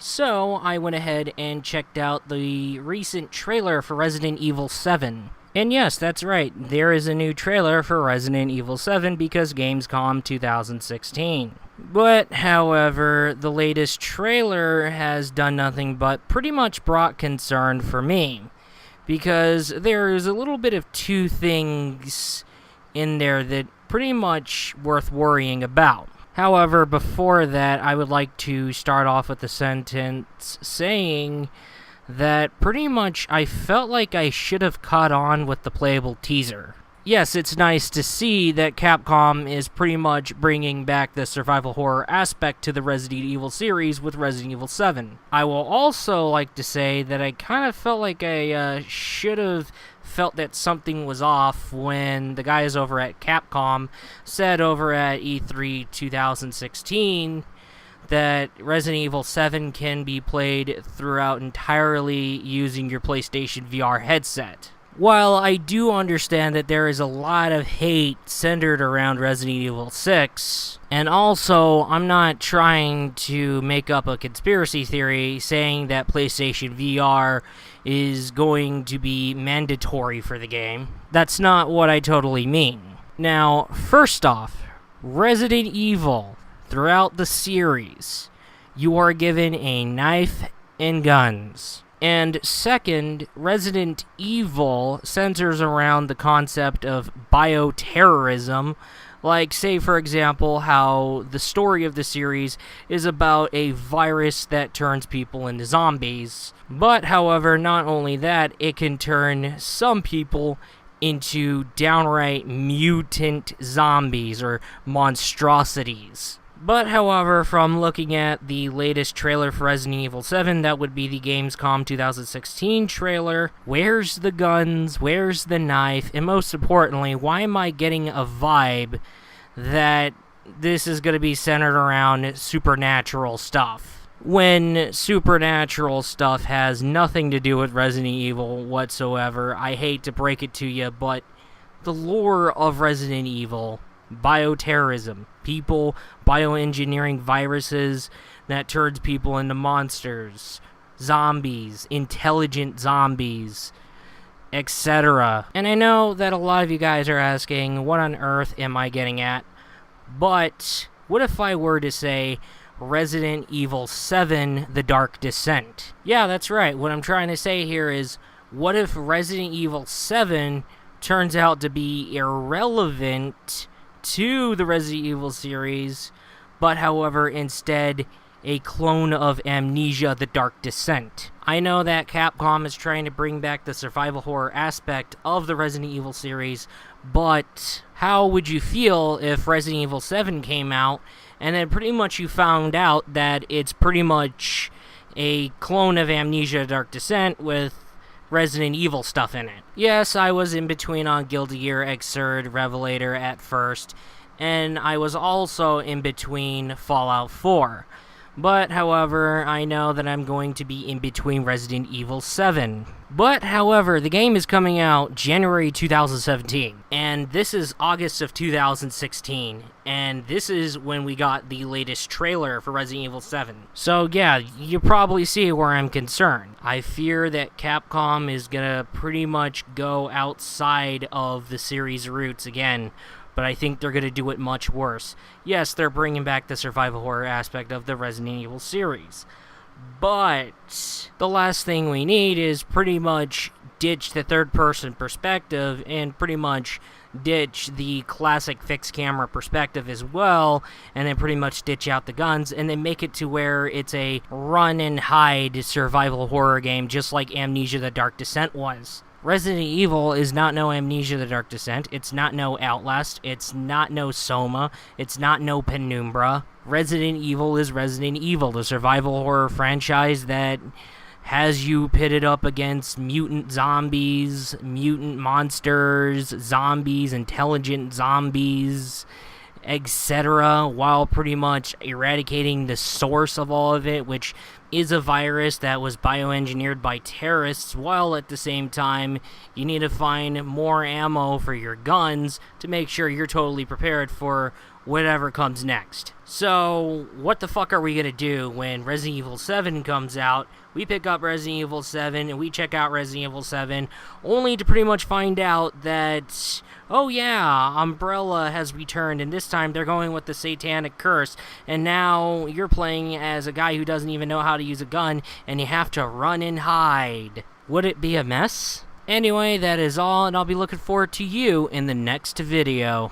So I went ahead and checked out the recent trailer for Resident Evil 7. And yes, that's right, there is a new trailer for Resident Evil 7 because Gamescom 2016. But, however, the latest trailer has done nothing but pretty much brought concern for me. Because there is a little bit of two things in there that pretty much worth worrying about. However, before that, I would like to start off with a sentence saying that pretty much I felt like I should have caught on with the playable teaser. Yes, it's nice to see that Capcom is pretty much bringing back the survival horror aspect to the Resident Evil series with Resident Evil 7. I will also like to say that I kind of felt like I should have felt that something was off when the guys over at Capcom said over at E3 2016 that Resident Evil 7 can be played throughout entirely using your PlayStation VR headset. While I do understand that there is a lot of hate centered around Resident Evil 6, and also I'm not trying to make up a conspiracy theory saying that PlayStation VR is going to be mandatory for the game. That's not what I totally mean. Now, first off, Resident Evil, throughout the series, you are given a knife and guns. And second, Resident Evil centers around the concept of bioterrorism, like, say, for example, how the story of the series is about a virus that turns people into zombies. But, however, not only that, it can turn some people into downright mutant zombies or monstrosities. But, however, from looking at the latest trailer for Resident Evil 7, that would be the Gamescom 2016 trailer, where's the guns, where's the knife, and most importantly, why am I getting a vibe that this is going to be centered around supernatural stuff, when supernatural stuff has nothing to do with Resident Evil whatsoever? I hate to break it to you, but the lore of Resident Evil, bioterrorism, people bioengineering viruses that turns people into monsters, zombies, intelligent zombies, etc. And I know that a lot of you guys are asking, what on earth am I getting at? But what if I were to say Resident Evil 7: The Dark Descent? Yeah, that's right. What I'm trying to say here is, what if Resident Evil 7 turns out to be irrelevant to the Resident Evil series, but however instead a clone of Amnesia: The Dark Descent? I know that Capcom is trying to bring back the survival horror aspect of the Resident Evil series, but how would you feel if Resident Evil 7 came out and then pretty much you found out that it's pretty much a clone of Amnesia: The Dark Descent with Resident Evil stuff in it? Yes, I was in between on Guilty Gear Xrd Revelator at first, and I was also in between Fallout 4. But, however, I know that I'm going to be in between Resident Evil 7. But, however, the game is coming out January 2017, and this is August of 2016, and this is when we got the latest trailer for Resident Evil 7. So, yeah, you probably see where I'm concerned. I fear that Capcom is gonna pretty much go outside of the series' roots again, but I think they're going to do it much worse. Yes, they're bringing back the survival horror aspect of the Resident Evil series, but the last thing we need is pretty much ditch the third-person perspective and pretty much ditch the classic fixed camera perspective as well, and then pretty much ditch out the guns, and then make it to where it's a run-and-hide survival horror game just like Amnesia: The Dark Descent was. Resident Evil is not no Amnesia: The Dark Descent, it's not no Outlast, it's not no Soma, it's not no Penumbra. Resident Evil is Resident Evil, the survival horror franchise that has you pitted up against mutant zombies, mutant monsters, zombies, intelligent zombies, etc., while pretty much eradicating the source of all of it, which is a virus that was bioengineered by terrorists, while at the same time you need to find more ammo for your guns to make sure you're totally prepared for whatever comes next. So, what the fuck are we gonna do when Resident Evil 7 comes out? We pick up Resident Evil 7 and we check out Resident Evil 7, only to pretty much find out that, oh yeah, Umbrella has returned, and this time they're going with the Satanic Curse, and now you're playing as a guy who doesn't even know how to use a gun, and you have to run and hide. Would it be a mess? Anyway, that is all, and I'll be looking forward to you in the next video.